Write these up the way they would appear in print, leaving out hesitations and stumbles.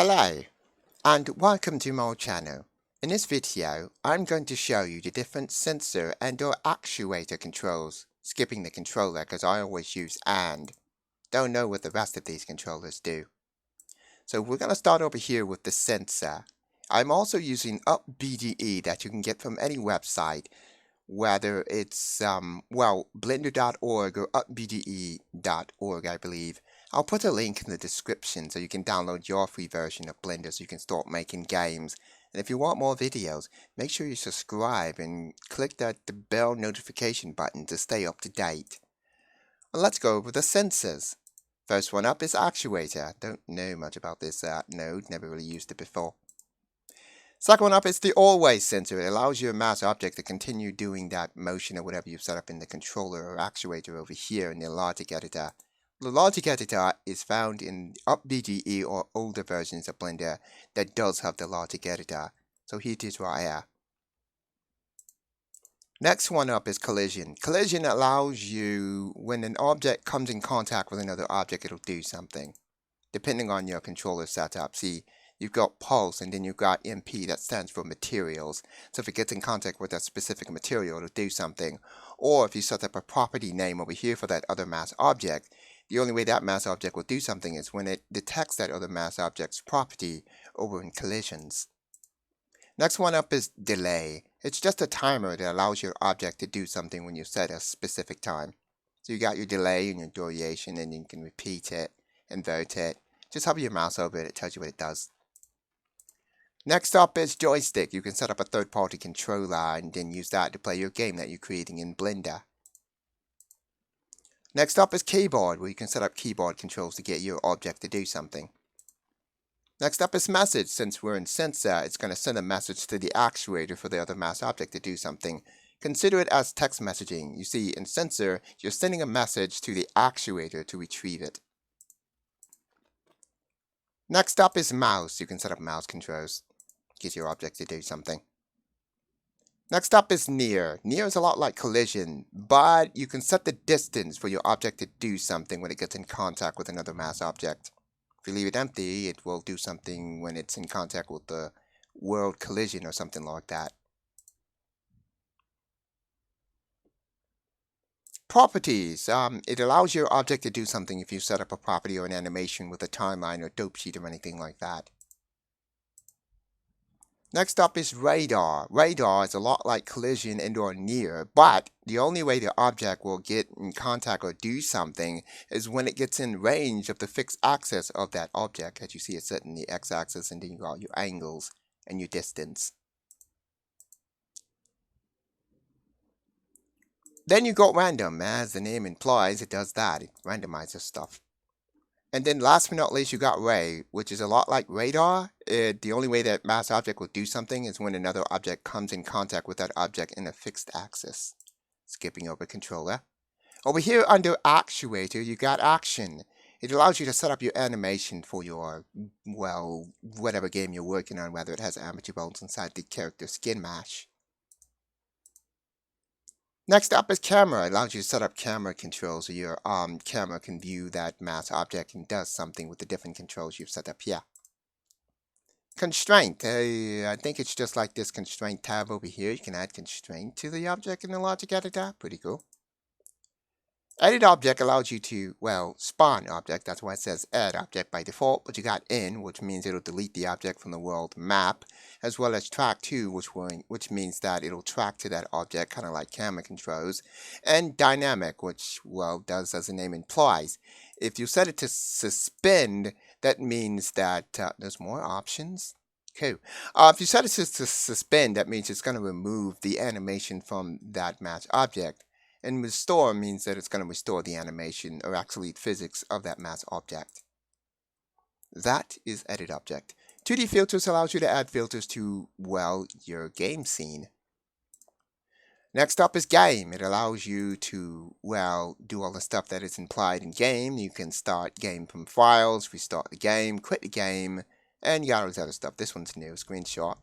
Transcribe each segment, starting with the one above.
Hello and welcome to my channel. In this video, I'm going to show you the different sensor and/or actuator controls, skipping the controller because I always use and. Don't know what the rest of these controllers do. So we're going to start over here with the sensor. I'm also using UPBGE that you can get from any website, whether it's blender.org or upbge.org, I believe. I'll put a link in the description so you can download your free version of Blender so you can start making games. And if you want more videos, make sure you subscribe and click the bell notification button to stay up to date. Well, let's go over the sensors. First one up is actuator. Don't know much about this node, never really used it before. Second one up is the always sensor. It allows your mouse object to continue doing that motion or whatever you've set up in the controller or actuator over here in the logic editor. The logic editor is found in UPBGE or older versions of Blender that does have the logic editor. So here it is right here. Next one up is collision. Collision allows you, when an object comes in contact with another object, it'll do something. Depending on your controller setup. See, you've got pulse and then you've got MP, that stands for materials. So if it gets in contact with a specific material, it'll do something. Or if you set up a property name over here for that other mass object, the only way that mass object will do something is when it detects that other mass object's property over in collisions. Next one up is delay. It's just a timer that allows your object to do something when you set a specific time. So you got your delay and your duration, and you can repeat it, invert it. Just hover your mouse over it, it tells you what it does. Next up is joystick. You can set up a third-party controller and then use that to play your game that you're creating in Blender. Next up is keyboard, where you can set up keyboard controls to get your object to do something. Next up is message. Since we're in sensor, it's going to send a message to the actuator for the other mass object to do something. Consider it as text messaging. You see, in sensor, you're sending a message to the actuator to retrieve it. Next up is mouse. You can set up mouse controls. Get your object to do something. Next up is near. Near is a lot like collision, but you can set the distance for your object to do something when it gets in contact with another mass object. If you leave it empty, it will do something when it's in contact with the world collision or something like that. Properties. It allows your object to do something if you set up a property or an animation with a timeline or dope sheet or anything like that. Next up is radar. Radar is a lot like collision and or near, but the only way the object will get in contact or do something is when it gets in range of the fixed axis of that object. As you see, it's set in the x-axis, and then you got your angles and your distance. Then you got random. As the name implies, it does that. It randomizes stuff. And then last but not least, you got ray, which is a lot like radar. The only way that mass object will do something is when another object comes in contact with that object in a fixed axis. Skipping over controller. Over here under actuator, you got action. It allows you to set up your animation for your, well, whatever game you're working on, whether it has amateur bones inside the character skin mesh. Next up is camera. It allows you to set up camera controls so your camera can view that mass object and does something with the different controls you've set up here. Constraint. I think it's just like this constraint tab over here. You can add constraint to the object in the logic editor. Pretty cool. Edit object allows you to, well, spawn object. That's why it says add object by default. But you got in, which means it'll delete the object from the world map, as well as track to, which means that it'll track to that object, kind of like camera controls, and dynamic, which, well, does as the name implies. If you set it to suspend, that means that there's more options. Cool. If you set it to suspend, that means it's going to remove the animation from that match object. And restore means that it's going to restore the animation, or actually physics, of that mass object. That is edit object. 2D filters allows you to add filters to, well, your game scene. Next up is game. It allows you to, well, do all the stuff that is implied in game. You can start game from files, restart the game, quit the game, and you got all this other stuff. This one's new, screenshot.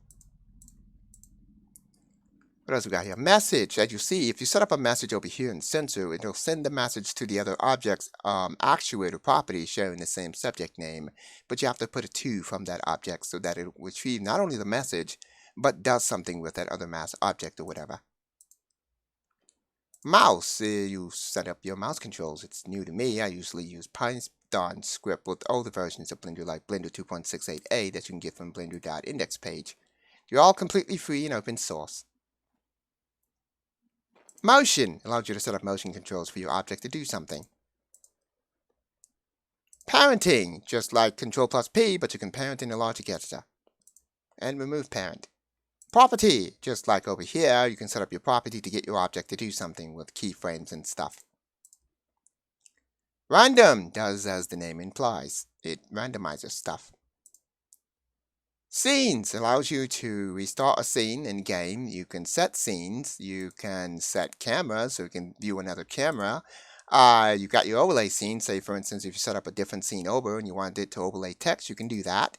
What else we got here? Message. As you see, if you set up a message over here in sensor, it'll send the message to the other object's actuator property sharing the same subject name. But you have to put a 2 from that object so that it will retrieve not only the message, but does something with that other mouse object or whatever. Mouse. You set up your mouse controls. It's new to me. I usually use Python script with older versions of Blender like Blender 2.68a that you can get from Blender.index page. They're all completely free and open source. Motion allows you to set up motion controls for your object to do something. Parenting, just like Control plus P, but you can parent in a logic editor. And remove parent. Property, just like over here, you can set up your property to get your object to do something with keyframes and stuff. Random does as the name implies. It randomizes stuff. Scenes allows you to restart a scene in game. You can set scenes. You can set cameras so you can view another camera. You got your overlay scene. Say, for instance, if you set up a different scene over and you wanted it to overlay text, you can do that.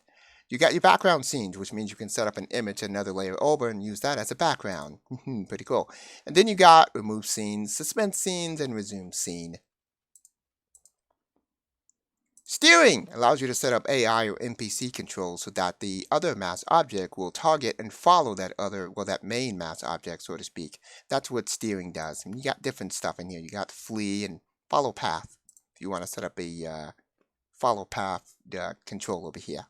You got your background scenes, which means you can set up an image another layer over and use that as a background. Pretty cool. And then you got remove scenes, suspense scenes, and resume scene. Steering allows you to set up AI or NPC controls so that the other mouse object will target and follow that that main mouse object, so to speak. That's what steering does. And you got different stuff in here. You got flee and follow path. If you want to set up a follow path control over here.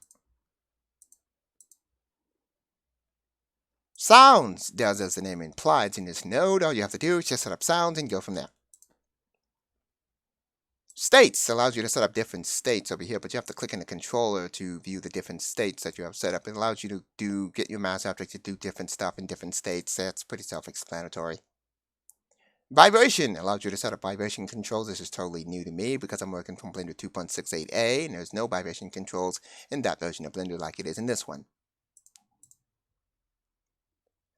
Sounds does as the name implies in this node. All you have to do is just set up sounds and go from there. States allows you to set up different states over here, but you have to click in the controller to view the different states that you have set up. It allows you to get your mouse object to do different stuff in different states. That's pretty self-explanatory. Vibration allows you to set up vibration controls. This is totally new to me because I'm working from Blender 2.68a, and there's no vibration controls in that version of Blender like it is in this one.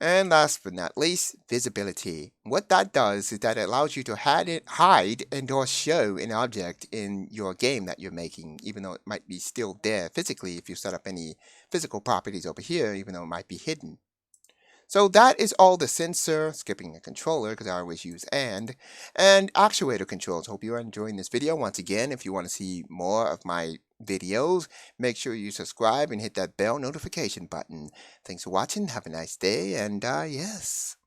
And last but not least, visibility. What that does is that it allows you to hide and or show an object in your game that you're making, even though it might be still there physically if you set up any physical properties over here, even though it might be hidden. So that is all the sensor, skipping the controller because I always use and actuator controls. Hope you are enjoying this video. Once again, if you want to see more of my videos, make sure you subscribe and hit that bell notification button. Thanks for watching. Have a nice day. And yes.